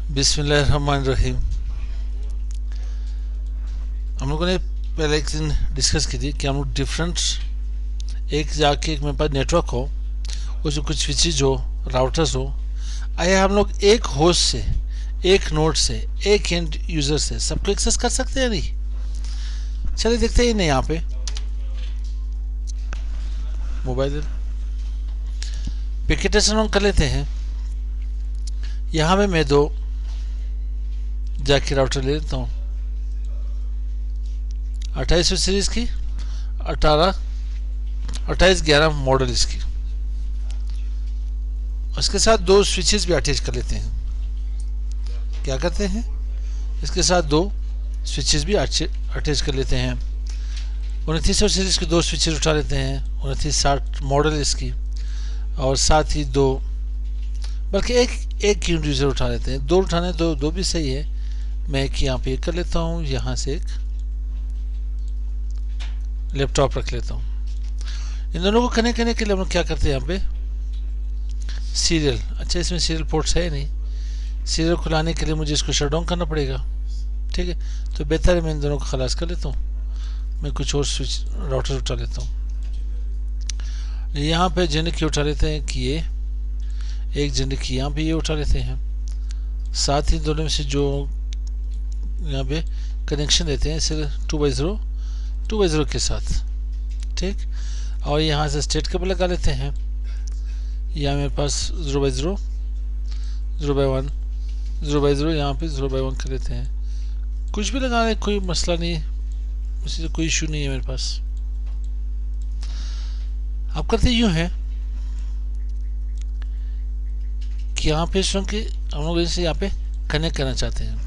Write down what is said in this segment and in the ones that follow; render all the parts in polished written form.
बिस्मिल्लाहिर्रहमानिर्रहीम। हम लोगों ने पहले एक दिन डिस्कस की थी कि हम लोग डिफरेंट एक जाके एक मेरे पास नेटवर्क हो, उसमें कुछ स्विचेज हो, राउटर्स हो, आइए हम लोग एक होस्ट से, एक नोड से, एक एंड यूज़र से सबको एक्सेस कर सकते हैं नहीं। चलिए देखते हैं। नहीं, यहाँ पे मोबाइल पिकेटेशन ऑन कर लेते हैं। यहाँ पे मैं दो जाके राउटर ले लेता हूँ 28 सीरीज की, 2811 मॉडल इसकी। उसके साथ दो स्विचेस भी अटैच कर लेते हैं। क्या करते हैं, इसके साथ दो स्विचेस भी अटैच कर लेते हैं। 2900 सीरीज के दो स्विचेस उठा लेते हैं, 2960 मॉडल इसकी, और साथ ही दो, बल्कि एक यूजर उठा लेते हैं। दो उठाने दो भी सही है। मैं एक यहाँ पे कर लेता हूँ, यहाँ से एक लैपटॉप रख लेता हूँ। इन दोनों को कनेक्ट करने के लिए हम लोग क्या करते हैं, यहाँ पे सीरियल, अच्छा इसमें सीरियल पोर्ट्स है नहीं, सीरियल खुलाने के लिए मुझे इसको शट डाउन करना पड़ेगा। ठीक है, तो बेहतर है मैं इन दोनों को खलास कर लेता हूँ। मैं कुछ और स्विच राउटर उठा लेता हूँ। यहाँ पे जेनिक की उठा लेते हैं कि ये एक जेनिक की, यहाँ पे ये उठा लेते हैं। साथ ही दोनों में से जो यहाँ पे कनेक्शन देते हैं सिर्फ 2x0 के साथ। ठीक, और यहाँ से स्टेट केबल लगा लेते हैं। यहाँ मेरे पास 0x0, 0x1, 0x0, यहाँ पे 0x1 कर लेते हैं। कुछ भी लगाने कोई मसला नहीं, उसी कोई इशू नहीं है मेरे पास। आप करते यूँ है कि यहाँ पे कि हम लोग इसे यहाँ पे कनेक्ट करना चाहते हैं।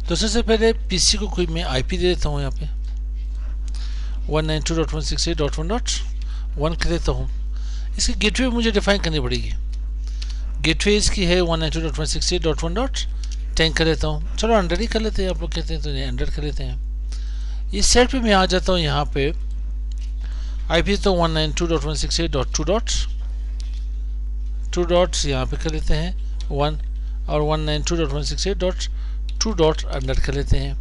तो सबसे पहले पीसी को कोई मैं आईपी दे देता हूँ। यहाँ पे 192.168.1.1 कर देता हूँ। इसकी गेटवे मुझे डिफाइन करनी पड़ेगी। गेटवे इसकी है 192.168.1.10 कर देता हूँ। चलो 100 ही कर लेते हैं, आप लोग कहते हैं तो 100 कर लेते हैं। इस सेट पे मैं आ जाता हूँ। यहाँ पे आईपी तो 192.168.2.2 यहाँ पे कर लेते हैं 1, और 192.168.2.100 कर लेते हैं।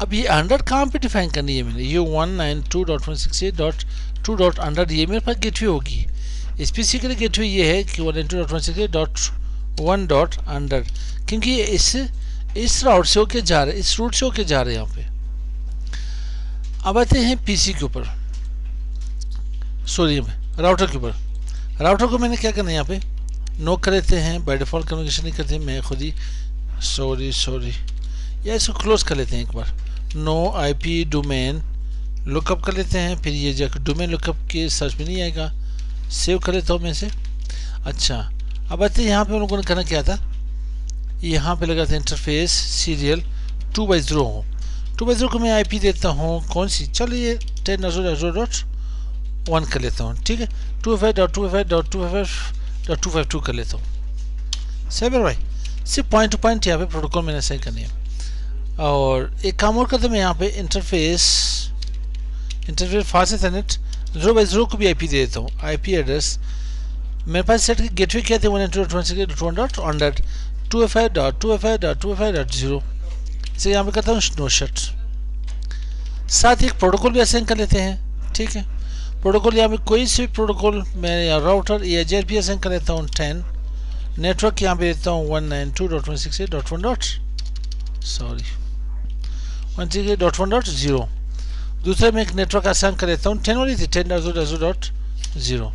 अब ये 100 कहाँ पे डिफाइन करनी है मैंने, ये 192.168.2.100 ये मेरे पास गेटवे होगी। स्पेसिफिकली गेटवे ये है कि 192.168.1.100, क्योंकि ये इस राउट से होके जा रहे, इस रूट से होके जा रहे हैं यहाँ पे। अब आते हैं पीसी के ऊपर, सॉरी राउटर के ऊपर। राउटर को मैंने क्या करना है, यहाँ पे नो कर लेते हैं। बाय डिफॉल्ट कम्युनिकेशन नहीं करते, मैं खुद ही सॉरी या इसको क्लोज कर लेते हैं एक बार। नो आईपी डोमेन लुकअप कर लेते हैं। फिर ये जाकर डोमेन लुकअप के सर्च में नहीं आएगा, सेव कर लेता हूँ मैं इसे। अच्छा, अब आते हैं यहाँ पे हम लोगों ने करना क्या था, यहाँ पे लगाते हैं इंटरफेस सीरियल 2x0 हो। 2x0 को मैं आईपी देता हूँ कौन सी, चलो ये 10.0.0.1 कर लेता हूँ। ठीक है, 255.255.255.252 कर लेता हूँ। सही भाई, सिर्फ पॉइंट टू पॉइंट यहाँ पे प्रोटोकॉल मैंने सही करनी है। और एक काम और करते मैं यहाँ पे इंटरफेस फास्ट एथरनेट 0x0 को भी आईपी दे देता हूँ। आईपी एड्रेस मेरे पास सेट की गेटवे क्या थे 192.168.1.255.255.0 इसे यहाँ पे करता हूँ नो शट। साथ ही एक प्रोटोकॉल भी असाइन कर लेते हैं। ठीक है, प्रोटोकॉल यहाँ पे कोई से प्रोटोकॉल मैं या राउटर या जेआरपी असाइन कर लेता हूँ 10। नेटवर्क यहाँ पे देता हूँ 192.168.1.0। दूसरे में एक नेटवर्क असाइन कर लेता हूँ 10 वाली थी 10.0.0।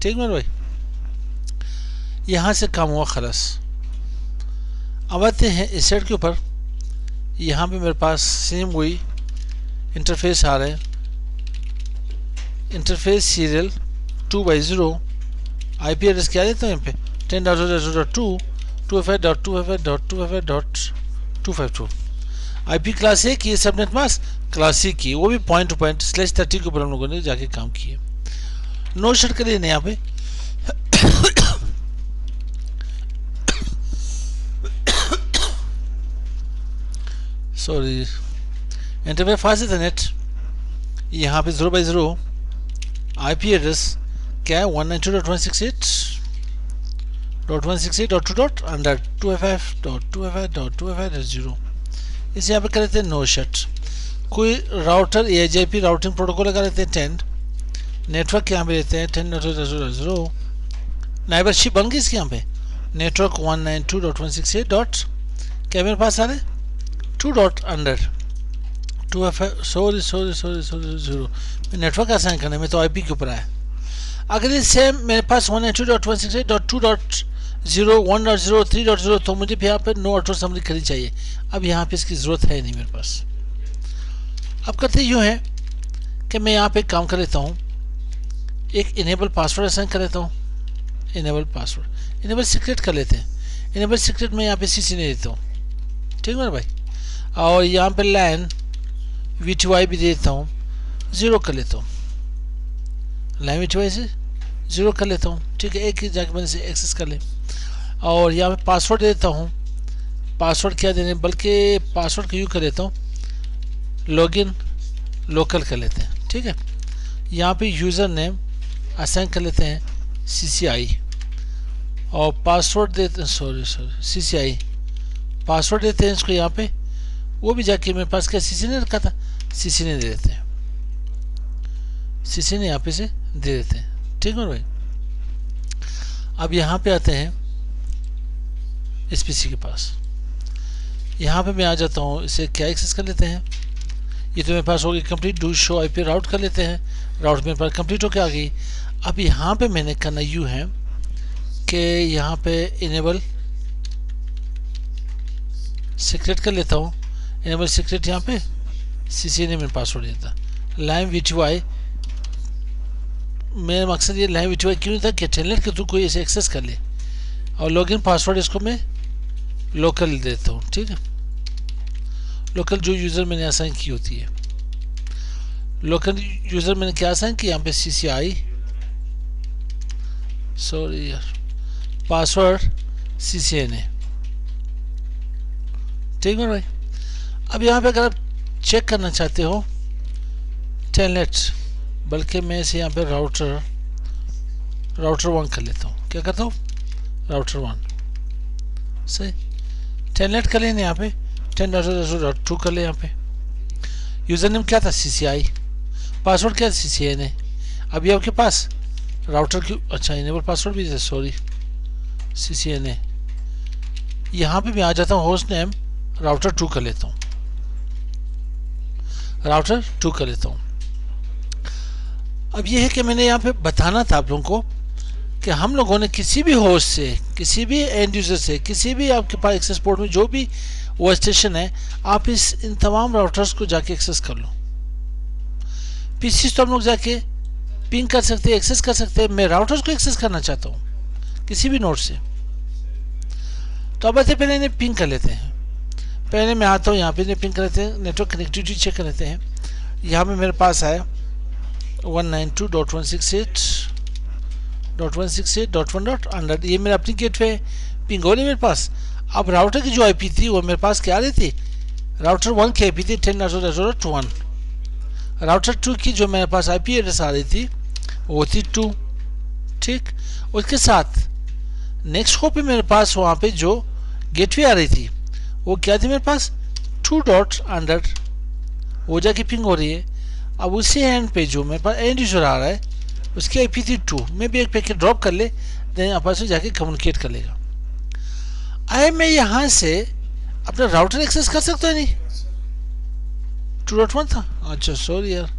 ठीक मेरे भाई, यहाँ से काम हुआ खलास। अब आते हैं इस सेट के ऊपर। यहाँ पे मेरे पास सेम वही इंटरफेस आ रहा है, interface serial 2x0। IP address क्या देता हूँ यहाँ पे 10.0.2.255.255.252। आईपी क्लास है कि ये सबनेट मास्क क्लासिक की, वो भी पॉइंट टू पॉइंट /30 के ऊपर हम लोगों ने जाके काम किए। नो शट कर लेने यहाँ पे सॉरी इंटरफेस फास्ट एथरनेट, यहाँ पे 0x0 आईपी एड्रेस क्या है 192.168 168.2.168.2.2.100 इसे यहाँ पे कर लेते हैं नो शट। कोई राउटर AIGIP राउटिंग प्रोटोकॉल लगा लेते हैं 10, नेटवर्क यहाँ पे लेते हैं 10.0.0.0, नाइबरशिप बन गई इसके यहाँ पे नेटवर्क 192.168. क्या मेरे पास आ रहा है 2.100 सॉरी नेटवर्क असाइन करने में तो IP के ऊपर आया। अगर ये सेम मेरे पास 192.168.2.0 1.0 तो मुझे भी यहाँ पे नो ऑटो समरी करनी चाहिए। अब यहाँ पे इसकी ज़रूरत है नहीं मेरे पास। अब करते यूँ है कि मैं यहाँ पे काम कर लेता हूँ, एक इनेबल पासवर्ड असाइन कर लेता हूँ, इनेबल पासवर्ड, इनेबल सीक्रेट कर लेते हैं। इनेबल सीक्रेट में यहाँ पे CC नहीं देता हूँ, ठीक है ना भाई। और यहाँ पे लैन VTY भी दे देता हूँ, 0 कर लेता हूँ, लैन VTY से 0 कर लेता हूँ, ठीक है। एक ही जाके मैंने से एक्सेस कर ले। और यहाँ पे पासवर्ड दे देता हूँ, पासवर्ड क्या देने, बल्कि पासवर्ड को यूँ कर लेता हूँ, लॉगिन लोकल कर लेते हैं, ठीक है। यहाँ पे यूज़र नेम असाइन कर लेते हैं CCI और पासवर्ड देते हैं CCI पासवर्ड देते हैं इसको यहाँ पे, वो भी जाके मेरे पास क्या CC ने रखा था, CC ने दे देते हैं, CC ने यहाँ पे से दे देते हैं, ठीक है भाई। अब यहाँ पे आते हैं इस PC के पास, यहाँ पे मैं आ जाता हूँ, इसे क्या एक्सेस कर लेते हैं। ये तो मेरे पास हो गई कंप्लीट, डू शो IP राउट कर लेते हैं, राउट मेरे पास कंप्लीट होके आ गई। अब यहाँ पे मैंने करना यूँ है कि यहाँ पे इनेबल सीक्रेट कर लेता हूँ, इनेबल सीक्रेट यहाँ पे CC ने मेरे पासवर्ड देता, लाइन VTY, मेरा मकसद ये लाइन VTY क्यों नहीं था कि टेलनेट के थ्रू कोई इसे एक्सेस कर ले, और लॉगिन पासवर्ड इसको मैं लोकल देता हूँ, ठीक है। लोकल जो यूज़र मैंने असाइन की होती है, लोकल यूज़र मैंने क्या असाइन किया यहाँ पे CCI, सॉरी यार, पासवर्ड CCNA, ठीक है भाई। अब यहाँ पे अगर आप चेक करना चाहते हो टेलनेट, बल्कि मैं इसे यहाँ पे राउटर 1 कर लेता हूँ, क्या करता हूँ राउटर 1 सही, टेलनेट कर लेने यहाँ पे 10.0.2 कर ले। यहाँ पे यूज़र नेम क्या था CCI, पासवर्ड क्या था CCNA। अभी आपके पास राउटर की, अच्छा इनेबल पासवर्ड भी है, सॉरी CCNA। यहाँ पे मैं आ जाता हूँ होस्ट नेम राउटर 2 कर लेता हूँ, राउटर 2 कर लेता हूँ। अब ये है कि मैंने यहाँ पे बताना था आप लोगों को कि हम लोगों ने किसी भी होस्ट से, किसी भी एंड यूज़र से, किसी भी आपके पास एक्सेस पोर्ट में जो भी वो स्टेशन है, आप इन तमाम राउटर्स को जाके एक्सेस कर लो। PC तो हम लोग जाके पिंग कर सकते हैं, एक्सेस कर सकते हैं। मैं राउटर्स को एक्सेस करना चाहता हूँ किसी भी नोड से, तो अब आते पहले इन्हें पिंग कर लेते हैं। पहले मैं आता हूँ यहाँ पे, इन्हें पिंग कर लेते हैं, नेटवर्क कनेक्टिविटी चेक कर लेते हैं। यहाँ पे मेरे पास आया 192.168.168.1.100, ये मेरा अपनी गेटवे पिंग हो रही मेरे पास। अब राउटर की जो IP थी वो मेरे पास क्या आ रही थी, राउटर 1 की IP थी 10.0.0.1, राउटर 2 की जो मेरे पास IP एड्रेस आ रही थी वो थी 2, ठीक। उसके साथ नेक्स्ट को पे मेरे पास वहाँ पे जो गेटवे आ रही थी वो क्या थी मेरे पास 2.100, वो जाके पिंग हो रही है। अब उसी एंड पे जो मेरे पास एंड यूजर आ रहा है उसकी IP थी 2, मैं भी एक पैकेट ड्रॉप कर ले, देन आपस में जाके कम्युनिकेट कर लेगा। आए मैं यहाँ से अपना राउटर एक्सेस कर सकता है, नहीं 2.1 था, अच्छा सॉरी यार,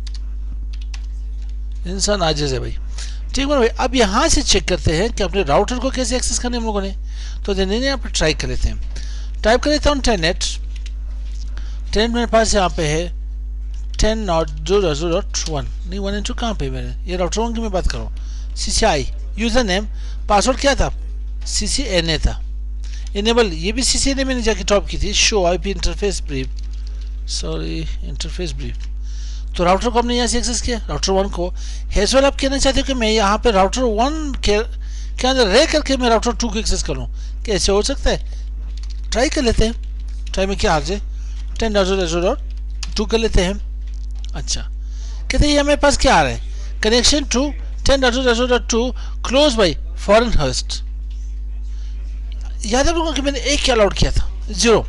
इंसान आजिज़ है भाई, ठीक है भाई। अब यहाँ से चेक करते हैं कि अपने राउटर को कैसे एक्सेस करने हम लोगों ने, तो देने यहाँ पर ट्राई कर लेते हैं। टाइप कर लेता हूँ टेलनेट मेरे पास यहाँ पे है 10.0.0.1, नहीं 1 and 2 कहाँ पे मेरे, ये राउटर 1 की मैं बात कर रहा हूँ। CCI यूज़र नेम, पासवर्ड क्या था CCNA था, इनेबल ये भी CCNA मैंने जाके टॉप की थी, show IP interface brief, sorry interface brief. तो राउटर को हमने यहाँ से एक्सेस किया, राउटर 1 को। हेजवेल आप कहना चाहते हो कि मैं यहाँ पे राउटर 1 के अंदर रह करके मैं राउटर 2 को एक्सेस करूँ, कैसे हो सकता है, ट्राई कर लेते हैं। ट्राई में क्या हार्ज है, 10.0.0.2 कर लेते हैं। अच्छा कहते हैं ये मेरे पास क्या आ रहा है, connection to 10.0.0.2 close by foreign host, याद है लोगों कि मैंने एक क्या अलाउड किया था, 0,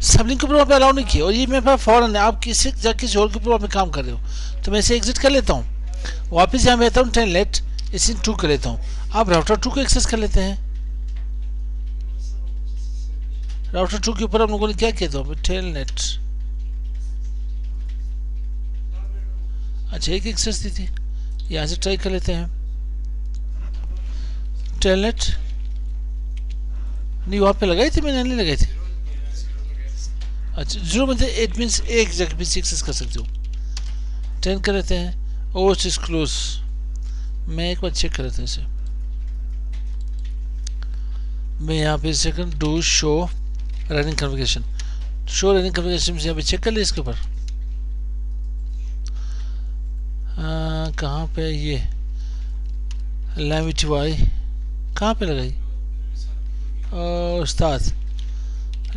सब लिंक के ऊपर वहाँ पे अलाउड नहीं किया, और ये मेरे पास फॉरन है, आप किसी किसी और के ऊपर वहाँ पे काम कर रहे हो, तो मैं इसे एग्जिट कर लेता हूँ, वापस यहाँ आता हूँ टेलनेट, इसे 2 कर लेता हूँ। आप राउटर 2 को एक्सेस कर लेते हैं। राउटर 2 के ऊपर हम लोगों ने क्या किया था, टेलनेट, अच्छा एक एक्सेस दी थी, यहाँ से ट्राई कर लेते हैं टेलनेट, नहीं वहाँ पे लगाई थी मैंने, नहीं लगाई थी, अच्छा 0 मतलब 8 मीन्स एक जगह भी एक्सेस कर सकते हो। 10 कर लेते हैं, ओस इज क्लोज, मैं एक बार चेक कर लेता हूँ इसे, मैं यहाँ पे second do show running configuration, show running configuration से यहाँ पे चेक कर ले इसके ऊपर, कहाँ पे ये लैमिटीवाई कहाँ पे लगाई, उस्ताद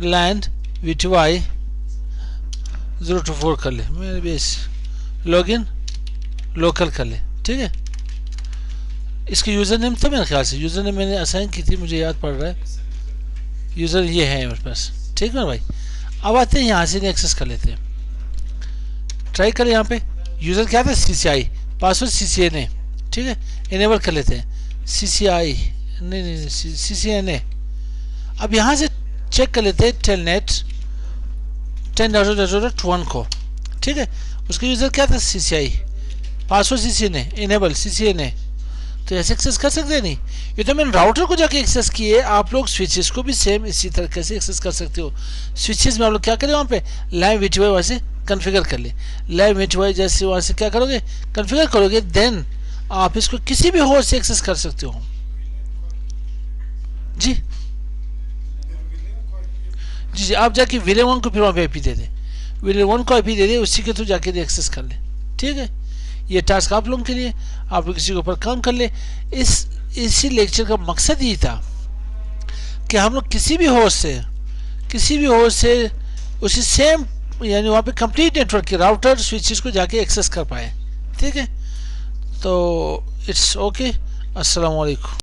लैंड वीटीवाई 024 कर ले, मेरे बेस लॉगिन लोकल कर ले, ठीक है। इसका यूज़र नेम था मेरे ख्याल से, यूज़र नेम मैंने असाइन की थी, मुझे याद पड़ रहा है, यूज़र ये है मेरे पास, ठीक है भाई। अब आते हैं यहाँ से एक्सेस कर लेते हैं, ट्राई करें यहाँ पे यूज़र क्या था, CCI, पासवर्ड CCNA, ठीक है, इनेबल कर लेते हैं CCI, नहीं CCNA। अब यहाँ से चेक कर लेते हैं टेलनेट 10.0.1 को, ठीक है, उसका यूज़र क्या था CCI, password CCNA, enable CCNA, तो ऐसे एक्सेस कर सकते हैं नहीं, ये तो मैंने राउटर को जाके एक्सेस किए, आप लोग स्विचेस को भी सेम इसी तरीके से एक्सेस कर सकते हो। स्विचेस में आप लोग क्या करें, वहाँ पे लाइव वीटीवाई वहाँ से कन्फिगर कर ले, लाइव वीटीवाई जैसे वहाँ से क्या करोगे, कन्फिगर करोगे, देन आप इसको किसी भी होस्ट से एक्सेस कर सकते हो। जी जी जी, आप जाके विले 1 को फिर वहाँ पे IP दे दें, विले 1 को IP दे दें, उसी के थ्रू जाके एक्सेस कर ले, ठीक है। ये टास्क आप लोगों के लिए, आप लोग किसी के ऊपर काम कर ले। इसी लेक्चर का मकसद ये था कि हम लोग किसी भी होस्ट से उसी सेम यानी वहाँ पे कंप्लीट नेटवर्क के राउटर स्विचेस को जाके एक्सेस कर पाए, ठीक है। तो इट्स ओके, अस्सलाम वालेकुम।